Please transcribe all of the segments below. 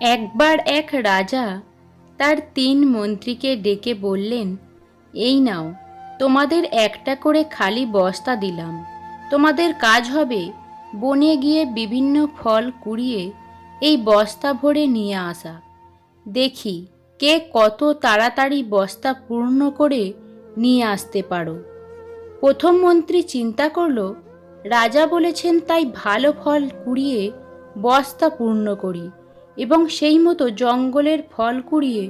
একবার এক রাজা তার 3 মন্ত্রীকে ডেকে বললেন, এই নাও, তোমাদের একটা করে খালি বস্তা দিলাম। তোমাদের কাজ হবে বনে গিয়ে বিভিন্ন ফল কুড়িয়ে এই বস্তা ভরে নিয়ে আসা। দেখি কে কত তাড়াতাড়ি বস্তা পূর্ণ করে নিয়ে আসতে পারো। প্রথম মন্ত্রী চিন্তা করল, রাজা বলেছেন তাই ভালো ফল কুড়িয়ে বস্তা পূর্ণ করি এবং সেই মতো জঙ্গলের ফল কুড়িয়ে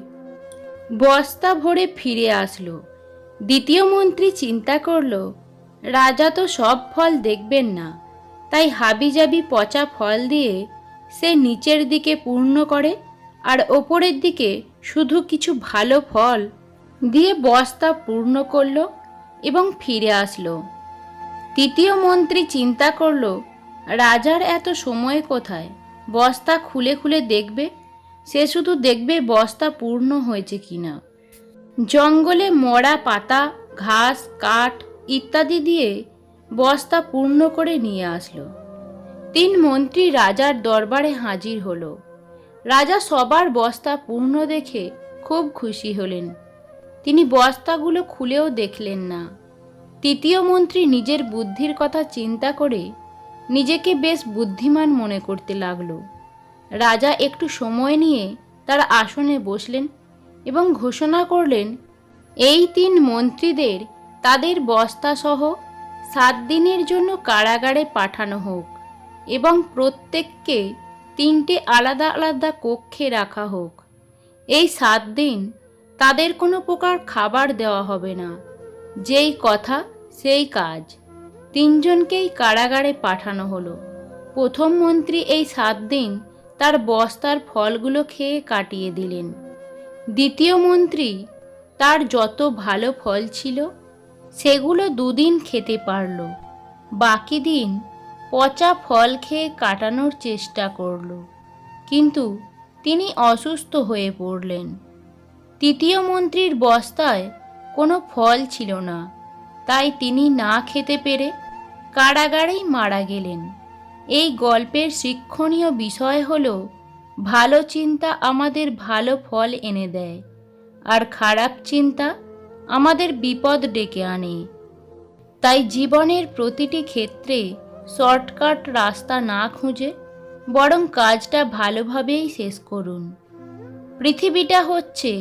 বস্তা ভরে ফিরে আসলো। দ্বিতীয় মন্ত্রী চিন্তা করল, রাজা তো সব ফল দেখবেন না, তাই হাবিজাবি পচা ফল দিয়ে সে নিচের দিকে পূর্ণ করে আর ওপরের দিকে শুধু কিছু ভালো ফল দিয়ে বস্তা পূর্ণ করলো এবং ফিরে আসলো। তৃতীয় মন্ত্রী চিন্তা করল, রাজার এত সময় কোথায় বস্তা খুলে খুলে দেখবে? সে শুধু দেখবে বস্তা পূর্ণ হয়েছে কিনা। জঙ্গলে মরা পাতা, ঘাস, কাঠ ইত্যাদি দিয়ে বস্তা পূর্ণ করে নিয়ে আসলো। 3 মন্ত্রী রাজার দরবারে হাজির হলো। রাজা সবার বস্তা পূর্ণ দেখে খুব খুশি হলেন। তিনি বস্তাগুলো খুলেও দেখলেন না। তৃতীয় মন্ত্রী নিজের বুদ্ধির কথা চিন্তা করে নিজেকে বেশ বুদ্ধিমান মনে করতে লাগলো। রাজা একটু সময় নিয়ে তার আসনে বসলেন এবং ঘোষণা করলেন, এই 3 মন্ত্রীদের তাদের বস্তাসহ 7 দিনের জন্য কারাগারে পাঠানো হোক এবং প্রত্যেককে 3টে আলাদা আলাদা কক্ষে রাখা হোক। এই 7 দিন তাদের কোনো প্রকার খাবার দেওয়া হবে না। যেই কথা সেই কাজ। 3জনকেই কারাগারে পাঠানো হলো। প্রথম মন্ত্রী এই 7 দিন তার বস্তার ফলগুলো খেয়ে কাটিয়ে দিলেন। দ্বিতীয় মন্ত্রী তার যত ভালো ফল ছিল সেগুলো 2 দিন খেতে পারল। বাকি দিন পচা ফল খেয়ে কাটানোর চেষ্টা করল, কিন্তু তিনি অসুস্থ হয়ে পড়লেন। তৃতীয় মন্ত্রীর বস্তায় কোনো ফল ছিল না, তাই তিনি না খেতে পেরে কারাগারেই মারা গেলেন। এই গল্পের শিক্ষণীয় বিষয় হলো, ভালো চিন্তা আমাদের ভালো ফল এনে দেয়, আর খারাপ চিন্তা আমাদের বিপদ ডেকে আনে। তাই জীবনের প্রতিটি ক্ষেত্রে শর্টকাট রাস্তা না খুঁজে বরং কাজটা ভালোভাবেই শেষ করুন। পৃথিবীটা হচ্ছে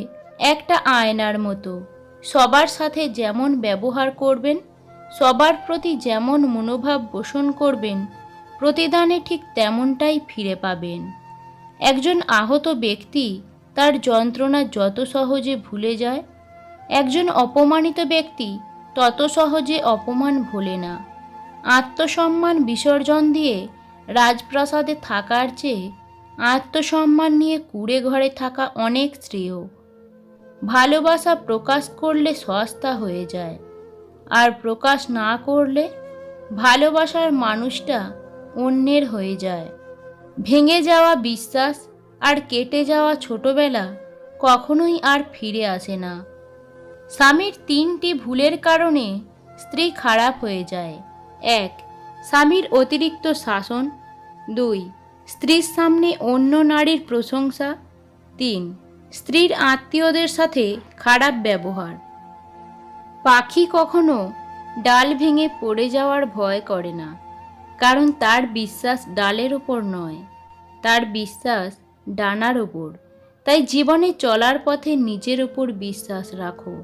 একটা আয়নার মতো। সবার সাথে যেমন ব্যবহার করবেন, সবার প্রতি যেমন মনোভাব পোষণ করবেন, প্রতিদানে ঠিক তেমনটাই ফিরে পাবেন। একজন আহত ব্যক্তি তার যন্ত্রণা যত সহজে ভুলে যায়, একজন অপমানিত ব্যক্তি তত সহজে অপমান ভোলে না। আত্মসম্মান বিসর্জন দিয়ে রাজপ্রাসাদে থাকার চেয়ে আত্মসম্মান নিয়ে কুঁড়ে ঘরে থাকা অনেক শ্রেয়। ভালোবাসা প্রকাশ করলে সস্তা হয়ে যায়, আর প্রকাশ না করলে ভালোবাসার মানুষটা অন্যের হয়ে যায়। ভেঙে যাওয়া বিশ্বাস আর কেটে যাওয়া ছোটবেলা কখনোই আর ফিরে আসে না। স্বামীর 3টি ভুলের কারণে স্ত্রী খারাপ হয়ে যায়। 1. স্বামীর অতিরিক্ত শাসন। 2. স্ত্রীর সামনে অন্য নারীর প্রশংসা। 3. স্ত্রীর আত্মীয়দের সাথে খারাপ ব্যবহার। পাখি কখনো ডাল ভেঙে পড়ে যাওয়ার ভয় করে না, কারণ তার বিশ্বাস ডালের ওপর নয়, তার বিশ্বাস ডানার ওপর। তাই জীবনে চলার পথে নিজের ওপর বিশ্বাস রাখো,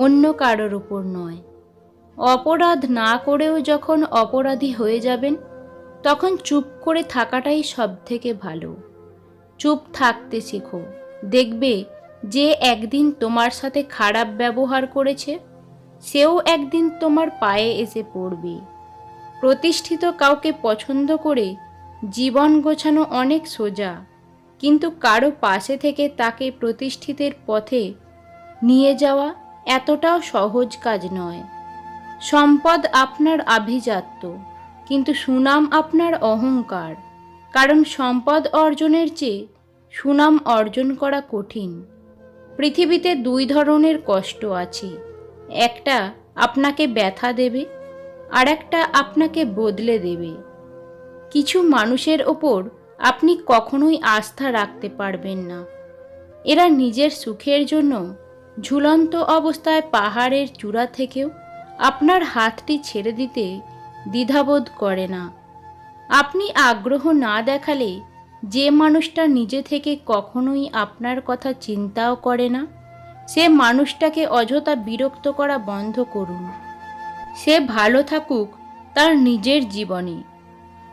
অন্য কারোর ওপর নয়। অপরাধ না করেও যখন অপরাধী হয়ে যাবেন, তখন চুপ করে থাকাটাই সবথেকে ভালো। চুপ থাকতে শেখো। দেখবে যে একদিন তোমার সাথে খারাপ ব্যবহার করেছে, সেও একদিন তোমার পায়ে এসে পড়বে। প্রতিষ্ঠিত কাউকে পছন্দ করে জীবন গোছানো অনেক সোজা, কিন্তু কারো পাশে থেকে তাকে প্রতিষ্ঠিতের পথে নিয়ে যাওয়া এতটাও সহজ কাজ নয়। সম্পদ আপনার আভিজাত্য, কিন্তু সুনাম আপনার অহংকার। কারণ সম্পদ অর্জনের চেয়ে সুনাম অর্জন করা কঠিন। পৃথিবীতে 2 ধরনের কষ্ট আছে, একটা আপনাকে ব্যথা দেবে, আর একটা আপনাকে বদলে দেবে। কিছু মানুষের ওপর আপনি কখনোই আস্থা রাখতে পারবেন না। এরা নিজের সুখের জন্য ঝুলন্ত অবস্থায় পাহাড়ের চূড়া থেকেও আপনার হাতটি ছেড়ে দিতে দ্বিধাবোধ করে না। আপনি আগ্রহ না দেখালে যে মানুষটা নিজে থেকে কখনোই আপনার কথা চিন্তাও করে না, সে মানুষটাকে অযথা বিরক্ত করা বন্ধ করুন। সে ভালো থাকুক তার নিজের জীবনে।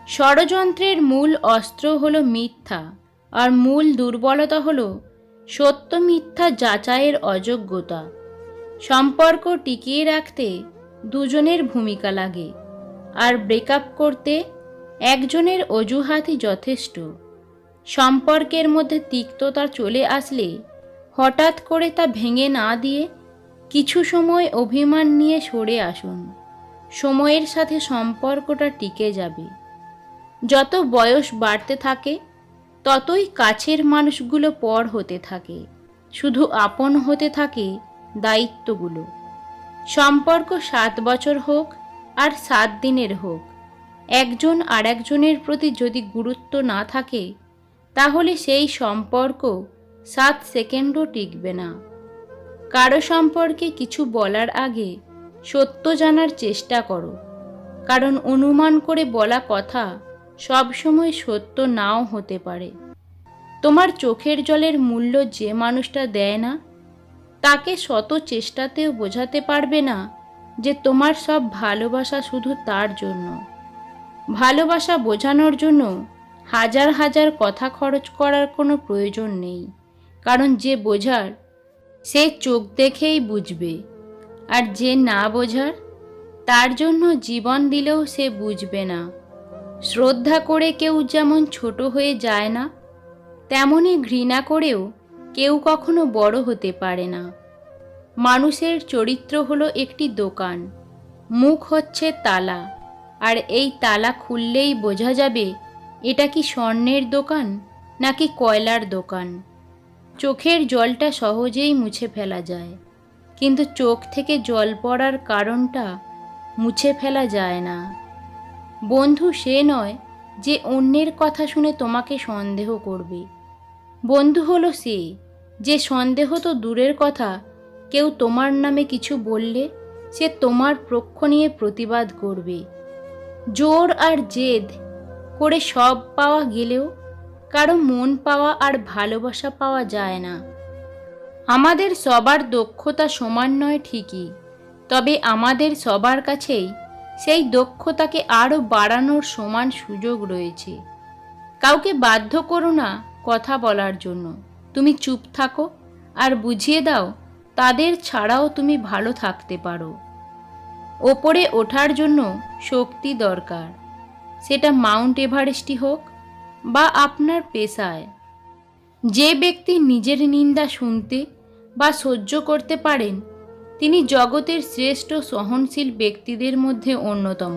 ষড়যন্ত্রের মূল অস্ত্র হলো মিথ্যা, আর মূল দুর্বলতা হলো সত্য মিথ্যা যাচাইয়ের অযোগ্যতা। সম্পর্ক টিকিয়ে রাখতে দুজনের ভূমিকা লাগে, আর ব্রেকআপ করতে একজনের অজুহাতই যথেষ্ট। সম্পর্কের মধ্যে তিক্ততা চলে আসলে হঠাৎ করে তা ভেঙে না দিয়ে কিছু সময় অভিমান নিয়ে সরে আসুন। সময়ের সাথে সম্পর্কটা টিকে যাবে। যত বয়স বাড়তে থাকে ততই কাছের মানুষগুলো পর হতে থাকে, শুধু আপন হতে থাকে দায়িত্বগুলো। সম্পর্ক 7 বছর হোক আর 7 দিনের হোক, একজন আরেকজনের প্রতি যদি গুরুত্ব না থাকে তাহলে সেই সম্পর্ক 7 সেকেন্ডও টিকবে না। কারো সম্পর্কে কিছু বলার আগে সত্য জানার চেষ্টা করো, কারণ অনুমান করে বলা কথা সবসময় সত্য নাও হতে পারে। তোমার চোখের জলের মূল্য যে মানুষটা দেয় না, তাকে শত চেষ্টাতেও বোঝাতে পারবে না যে তোমার সব ভালোবাসা শুধু তার জন্য। ভালোবাসা বোঝানোর জন্য হাজার হাজার কথা খরচ করার কোনো প্রয়োজন নেই, কারণ যে বোঝার সে চোখ দেখেই বুঝবে, আর যে না বোঝার তার জন্য জীবন দিলেও সে বুঝবে না। শ্রদ্ধা করে কেউ যেমন ছোট হয়ে যায় না, তেমনি ঘৃণা করেও কেউ কখনো বড় হতে পারে না। মানুষের চরিত্র হলো একটি দোকান, মুখ হচ্ছে তালা, আর এই তালা খুললেই বোঝা যাবে এটা কি স্বর্ণের দোকান নাকি কয়লার দোকান। চোখের জলটা সহজেই মুছে ফেলা যায়, কিন্তু চোখ থেকে জল পড়ার কারণটা মুছে ফেলা যায় না। বন্ধু সে নয় যে অন্যের কথা শুনে তোমাকে সন্দেহ করবে। বন্ধু হলো সে যে সন্দেহ তো দূরের কথা, কেউ তোমার নামে কিছু বললে সে তোমার পক্ষ নিয়ে প্রতিবাদ করবে। জোর আর জেদ করে সব পাওয়া গেলেও কারো মন পাওয়া আর ভালোবাসা পাওয়া যায় না। আমাদের সবার দক্ষতা সমান নয় ঠিকই, তবে আমাদের সবার কাছেই সেই দক্ষতাকে আরও বাড়ানোর সমান সুযোগ রয়েছে। কাউকে বাধ্য করো না কথা বলার জন্য, তুমি চুপ থাকো আর বুঝিয়ে দাও তাদের ছাড়াও তুমি ভালো থাকতে পারো। ওপরে ওঠার জন্য শক্তি দরকার, সেটা মাউন্ট এভারেস্টই হোক বা আপনার পেশায়। যে ব্যক্তি নিজের নিন্দা শুনতে বা সহ্য করতে পারেন তিনি জগতের শ্রেষ্ঠ সহনশীল ব্যক্তিদের মধ্যে অন্যতম,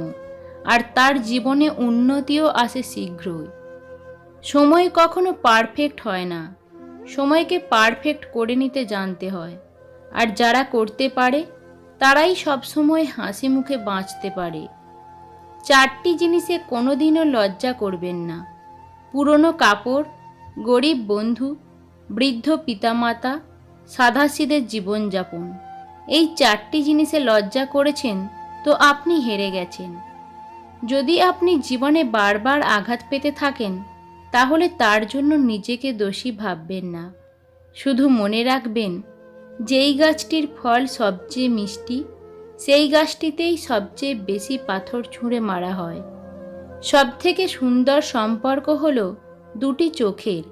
আর তার জীবনে উন্নতিও আসে শীঘ্রই। সময় কখনো পারফেক্ট হয় না, সময়কে পারফেক্ট করে নিতে জানতে হয়, আর যারা করতে পারে তারাই সবসময় হাসি মুখে বাঁচতে পারে। 4টি জিনিসে কোনোদিনও লজ্জা করবেন না: পুরনো কাপড়, গরিব বন্ধু, বৃদ্ধ পিতামাতা, সাধাসিধে জীবনযাপন। এই 4টি জিনিসে লজ্জা করেছেন তো আপনি হেরে গেছেন। যদি আপনি জীবনে বারবার আঘাত পেতে থাকেন তাহলে তার জন্য নিজেকে দোষী ভাববেন না। শুধু মনে রাখবেন, যেই গাছটির ফল সবচেয়ে মিষ্টি সেই গাছটিতেই সবচেয়ে বেশি পাথর ছুঁড়ে মারা হয়। সবথেকে সুন্দর সম্পর্ক হলো 2টি চোখের,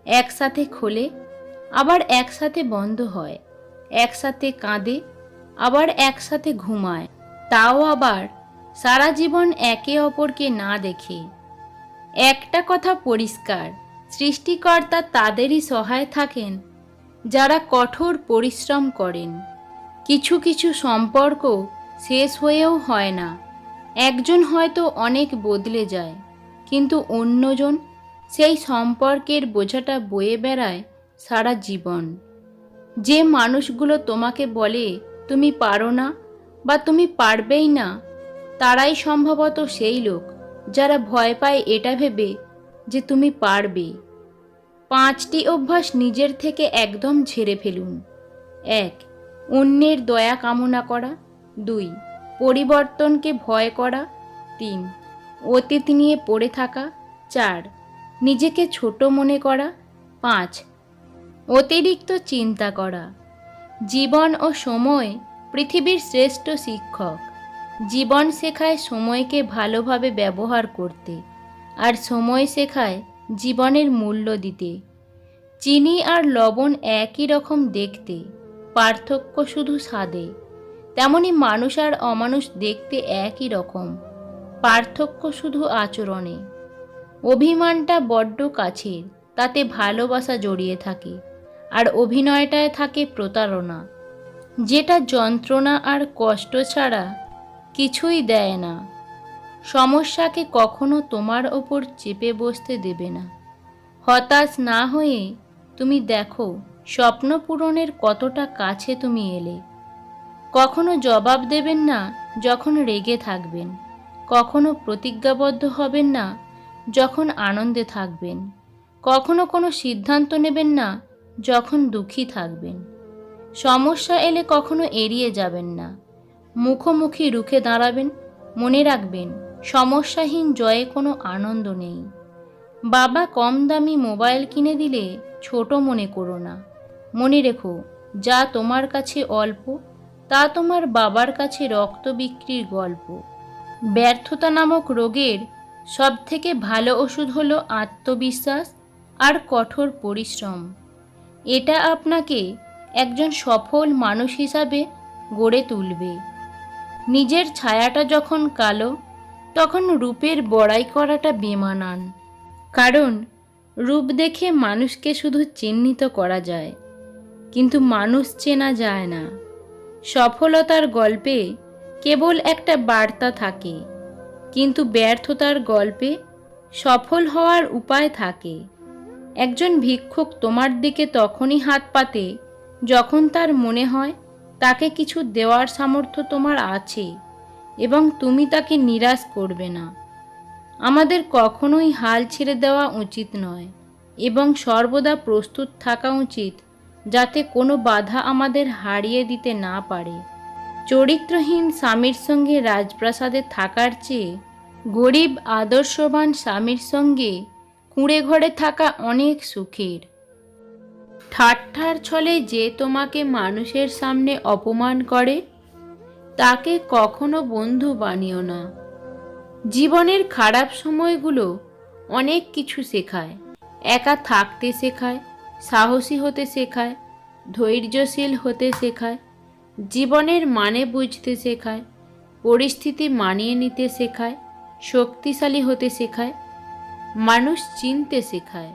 একসাথে খোলে আবার একসাথে বন্ধ হয়, একসাথে কাঁদে আবার একসাথে ঘুমায়, তাও আবার সারা জীবন একে অপরকে না দেখে। একটা কথা পরিষ্কার, সৃষ্টিকর্তা তাদেরই সহায় থাকেন যারা কঠোর পরিশ্রম করেন। কিছু কিছু সম্পর্ক শেষ হয়েও হয় না। একজন হয়তো অনেক বদলে যায়, কিন্তু অন্যজন সেই সম্পর্কের বোঝাটা বয়ে বেড়ায় সারা জীবন। যে মানুষগুলো তোমাকে বলে তুমি পারো না বা তুমি পারবেই না, তারাই সম্ভবত সেই লোক যারা ভয় পায় এটা ভেবে যে তুমি পারবে। 5টি অভ্যাস নিজের থেকে একদম ঝেড়ে ফেলুন। 1. অন্যের দয়া কামনা করা। 2. পরিবর্তনকে ভয় করা। 3. অতীত নিয়ে পড়ে থাকা। 4. নিজেকে ছোট মনে করা। 5. অতিরিক্ত চিন্তা করা। জীবন ও সময় পৃথিবীর শ্রেষ্ঠ শিক্ষক। জীবন শেখায় সময়কে ভালোভাবে ব্যবহার করতে, আর সময় শেখায় জীবনের মূল্য দিতে। চিনি আর লবণ একই রকম দেখতে, পার্থক্য শুধু স্বাদে। তেমনি মানুষ আর অমানুষ দেখতে একই রকম, পার্থক্য শুধু আচরণে। অভিমানটা বড্ড কাছের, তাতে ভালোবাসা জড়িয়ে থাকে, আর অভিনয়টায় থাকে প্রতারণা, যেটা যন্ত্রণা আর কষ্ট ছাড়া কিছুই দেয় না। সমস্যাকে কখনো তোমার ওপর চেপে বসতে দেবে না। হতাশ না হয়ে তুমি দেখো স্বপ্ন পূরণের কতটা কাছে তুমি এলে। কখনো জবাব দেবেন না যখন রেগে থাকবেন, কখনো প্রতিজ্ঞাবদ্ধ হবেন না যখন আনন্দে থাকবেন, কখনো কোনো সিদ্ধান্ত নেবেন না যখন দুঃখী থাকবেন। সমস্যা এলে কখনো এড়িয়ে যাবেন না, মুখোমুখি রুখে দাঁড়াবেন। মনে রাখবেন, সমস্যাহীন জয়ে কোনো আনন্দ নেই। বাবা কম দামি মোবাইল কিনে দিলে ছোট মনে করো না। মনে রেখো, যা তোমার কাছে অল্প তা তোমার বাবার কাছে রক্ত বিক্রির গল্প। ব্যর্থতা নামক রোগের সবথেকে ভালো ওষুধ হলো আত্মবিশ্বাস আর কঠোর পরিশ্রম। এটা আপনাকে একজন সফল মানুষ হিসাবে গড়ে তুলবে। নিজের ছায়াটা যখন কালো, তখন রূপের বড়াই করাটা বেমানান। কারণ রূপ দেখে মানুষকে শুধু চিহ্নিত করা যায়, কিন্তু মানুষ চেনা যায় না। সফলতার গল্পে কেবল একটা বার্তা থাকে, কিন্তু ব্যর্থতার গল্পে সফল হওয়ার উপায় থাকে। একজন ভিক্ষুক তোমার দিকে তখনই হাত পাতে যখন তার মনে হয় তাকে কিছু দেওয়ার সামর্থ্য তোমার আছে, এবং তুমি তাকে নিরাশ করবে না। আমাদের কখনোই হাল ছেড়ে দেওয়া উচিত নয়, এবং সর্বদা প্রস্তুত থাকা উচিত যাতে কোনো বাধা আমাদের হারিয়ে দিতে না পারে। চরিত্রহীন স্বামীর সঙ্গে রাজপ্রাসাদে থাকার চেয়ে গরিব আদর্শবান স্বামীর সঙ্গে কুঁড়ে ঘরে থাকা অনেক সুখের। ঠাট্টার ছলে যে তোমাকে মানুষের সামনে অপমান করে, তাকে কখনো বন্ধু বানিও না। জীবনের খারাপ সময়গুলো অনেক কিছু শেখায়। একা থাকতে শেখায়, সাহসী হতে শেখায়, ধৈর্যশীল হতে শেখায়, জীবনের মানে বুঝতে শেখায়, পরিস্থিতি মানিয়ে নিতে শেখায়, শক্তিশালী হতে শেখায়, মানুষ চিনতে শেখায়।